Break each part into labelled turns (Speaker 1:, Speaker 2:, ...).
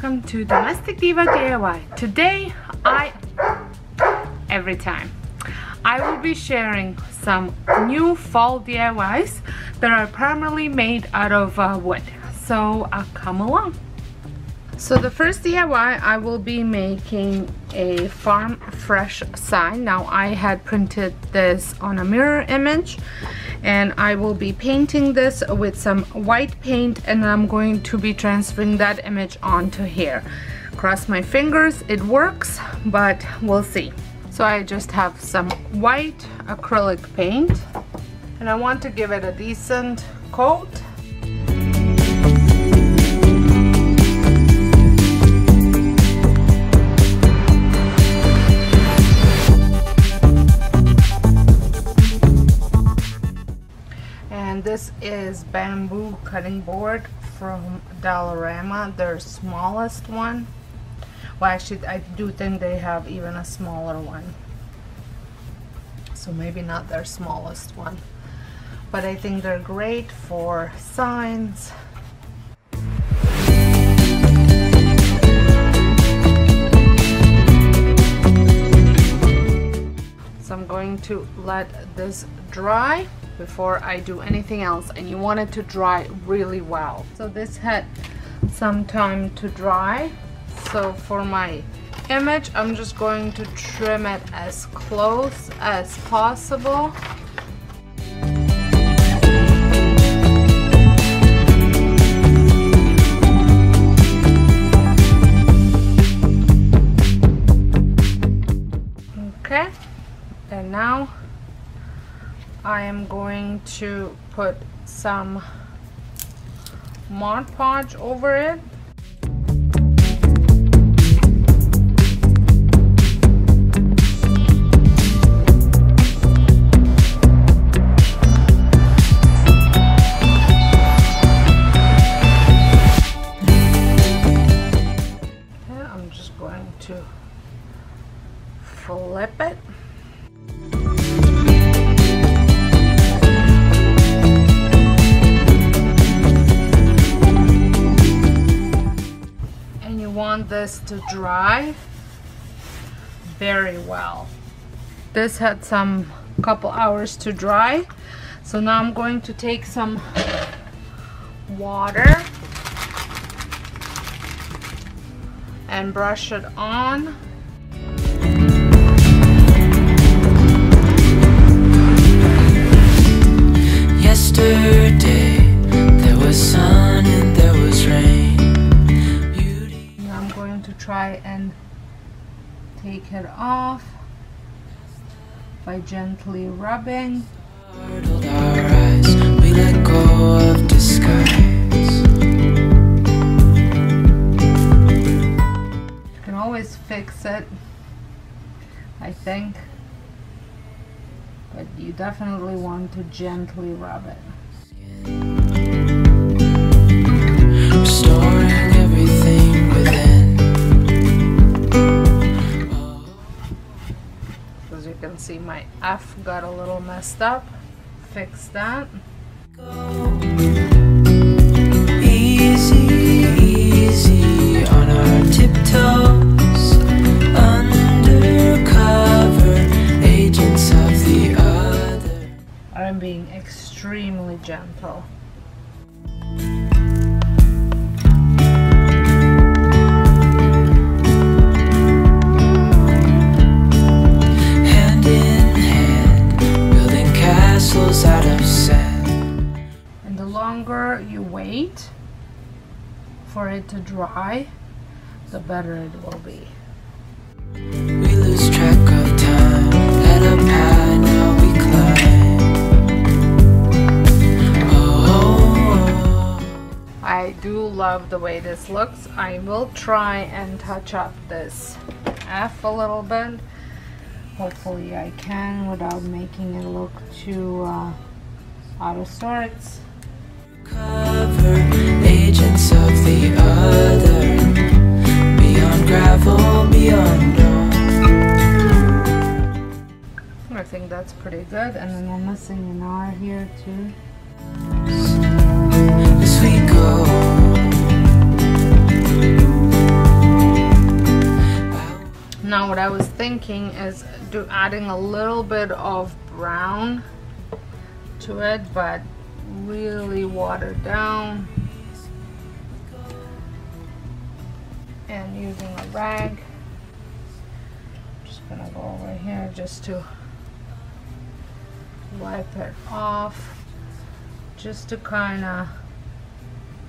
Speaker 1: welcome to Domestic Diva DIY. Today, every time, I will be sharing some new fall DIYs that are primarily made out of wood. So come along. So the first DIY, I will be making a farm fresh sign. Now I had printed this on a mirror image and I will be painting this with some white paint, and I'm going to be transferring that image onto here. Cross my fingers it works, but we'll see. So I just have some white acrylic paint and I want to give it a decent coat. This is bamboo cutting board from Dollarama, their smallest one. Well, actually I do think they have even a smaller one, so maybe not their smallest one, but I think they're great for signs. So I'm going to let this dry before I do anything else, and you want it to dry really well. So this had some time to dry, so for my image I'm just going to trim it as close as possible. Okay, and now I am going to put some Mod Podge over it. Okay, I'm just going to flip it. Want this to dry very well. This had some couple hours to dry, so now I'm going to take some water and brush it on.
Speaker 2: Yesterday there was sun and there was rain.
Speaker 1: Try and take it off by gently rubbing.
Speaker 2: Startled our eyes, we let go of disguise.
Speaker 1: You can always fix it, I think, but you definitely want to gently rub it.
Speaker 2: Restoring everything within.
Speaker 1: You can see my F got a little messed up. Fix that.
Speaker 2: Easy, easy on our tiptoes, undercover agents of the other.
Speaker 1: I'm being extremely gentle.
Speaker 2: Out of sand.
Speaker 1: And the longer you wait for it to dry, the better it will be.
Speaker 2: We lose track of time, head up high, now we climb. Oh.
Speaker 1: I do love the way this looks. I will try and touch up this F a little bit. Hopefully I can without making it look too out of sorts.
Speaker 2: Cover agents of the other, beyond gravel, beyond dawn.
Speaker 1: I think that's pretty good, and then we're missing an R here too.
Speaker 2: As we go.
Speaker 1: Now what I was thinking is adding a little bit of brown to it, but really watered down, and using a rag. I'm just gonna go over here just to wipe it off, just to kind of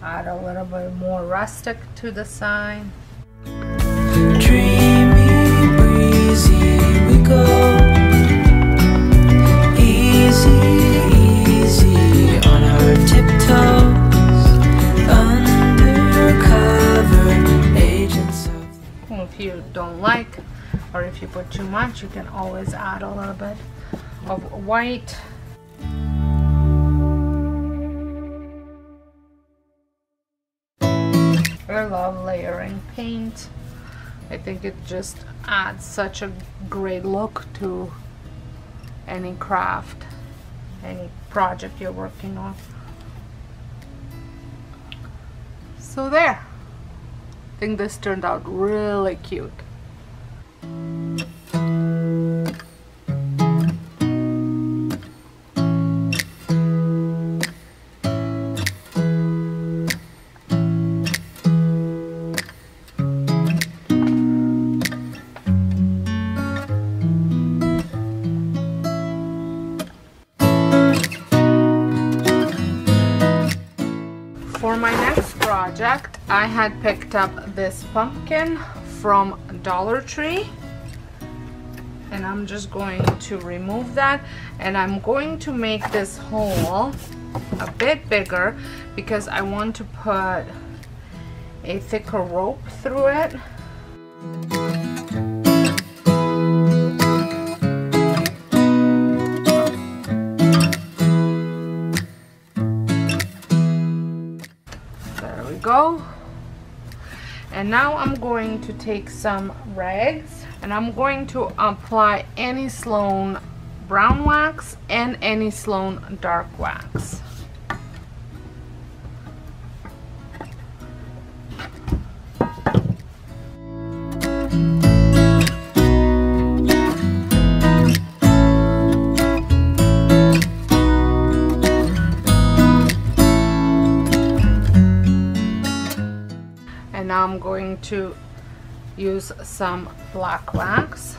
Speaker 1: add a little bit more rustic to the sign.
Speaker 2: Dreamy, breezy, we go. Easy, easy on our tiptoes. Undercover agents of...
Speaker 1: If you don't like, or if you put too much, you can always add a little bit of white. I love layering paint. I think it just adds such a great look to any craft, any project you're working on. So there. I think this turned out really cute. For my next project, I had picked up this pumpkin from Dollar Tree, and I'm just going to remove that, and I'm going to make this hole a bit bigger because I want to put a thicker rope through it. Go. And now I'm going to take some rags and I'm going to apply any Sloan brown wax and any Sloan dark wax. Now I'm going to use some black wax.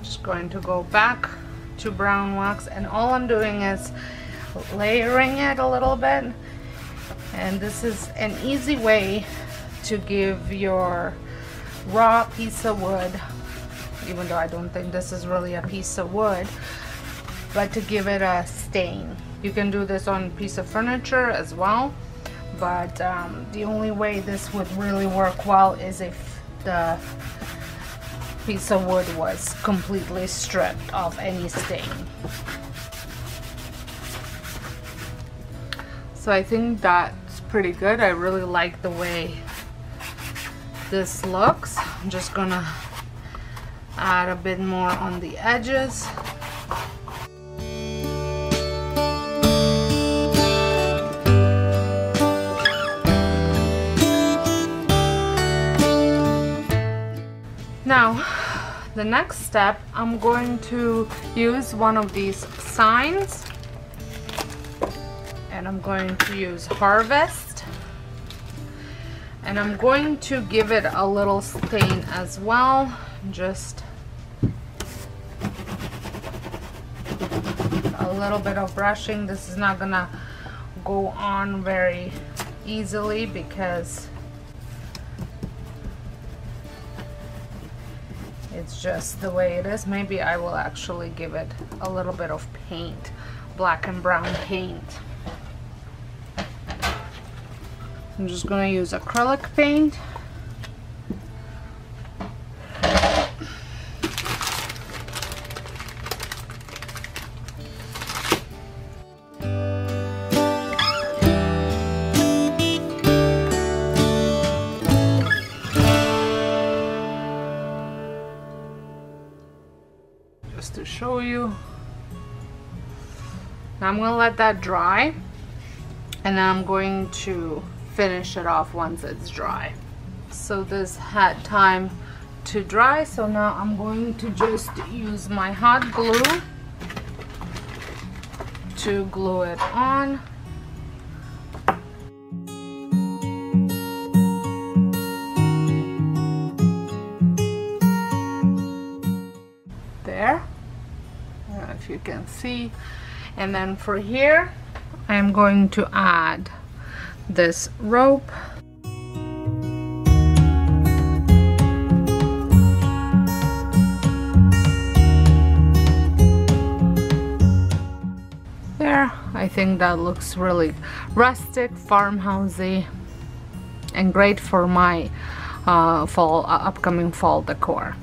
Speaker 1: Just going to go back to brown wax, and all I'm doing is layering it a little bit, and this is an easy way to give your raw piece of wood, even though I don't think this is really a piece of wood, but to give it a stain. You can do this on a piece of furniture as well, but the only way this would really work well is if the piece of wood was completely stripped of any stain. So I think that's pretty good. I really like the way this looks. I'm just gonna add a bit more on the edges. Now the next step, I'm going to use one of these signs, and I'm going to use Harvest. And I'm going to give it a little stain as well, just a little bit of brushing. This is not gonna go on very easily because it's just the way it is. Maybe I will actually give it a little bit of paint, black and brown paint. I'm just going to use acrylic paint. just to show you. Now I'm gonna let that dry, and then I'm going to finish it off once it's dry. So this had time to dry, so now I'm going to just use my hot glue to glue it on. There, I don't know if you can see. And then for here, I am going to add this rope. There, I think that looks really rustic, farmhousey, and great for my upcoming fall decor.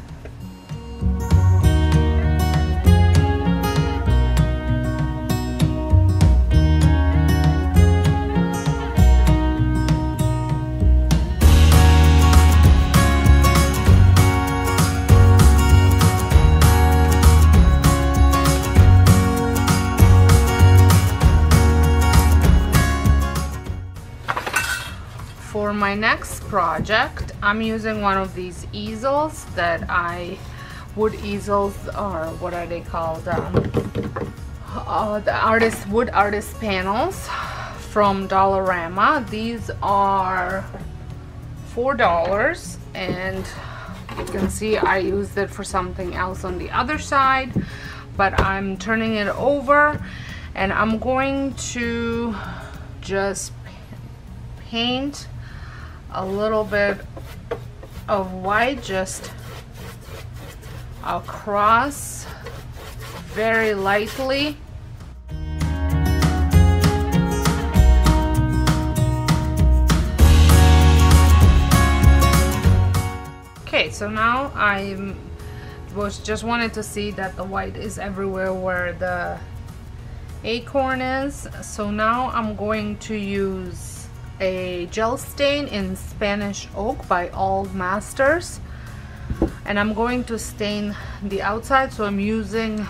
Speaker 1: For my next project, I'm using one of these easels that wood easels, or what are they called? The wood artist panels from Dollarama. These are $4, and you can see I used it for something else on the other side, but I'm turning it over, and I'm going to just paint a little bit of white just across very lightly. Okay, so now I just wanted to see that the white is everywhere where the acorn is. So now I'm going to use a gel stain in Spanish Oak by Old Masters, and I'm going to stain the outside. So I'm using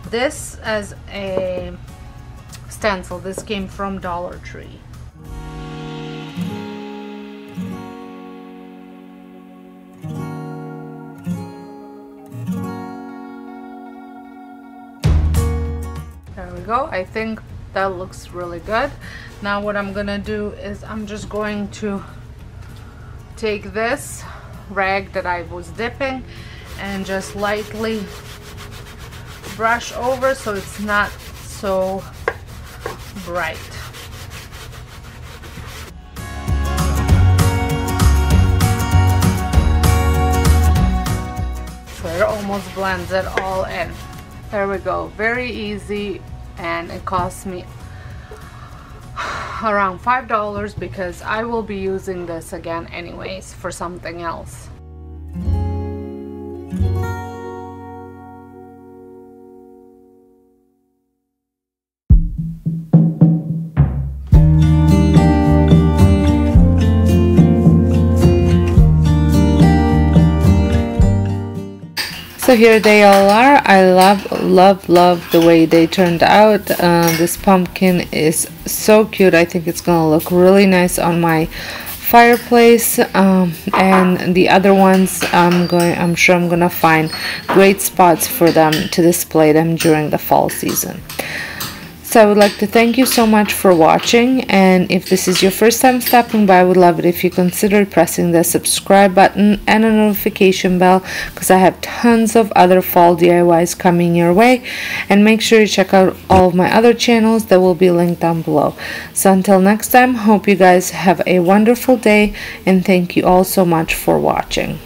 Speaker 1: this as a stencil. This came from Dollar Tree. There we go. I think that looks really good. Now what I'm gonna do is I'm just going to take this rag that I was dipping and just lightly brush over so it's not so bright. So it almost blends it all in. There we go. Very easy, and it cost me around $5 because I will be using this again anyways for something else. So here they all are. I love the way they turned out. This pumpkin is so cute. I think it's gonna look really nice on my fireplace, and the other ones I'm sure I'm gonna find great spots for them to display them during the fall season. So I would like to thank you so much for watching, and if this is your first time stopping by, I would love it if you consider pressing the subscribe button and a notification bell, because I have tons of other fall DIYs coming your way. And make sure you check out all of my other channels that will be linked down below. So until next time, hope you guys have a wonderful day, and thank you all so much for watching.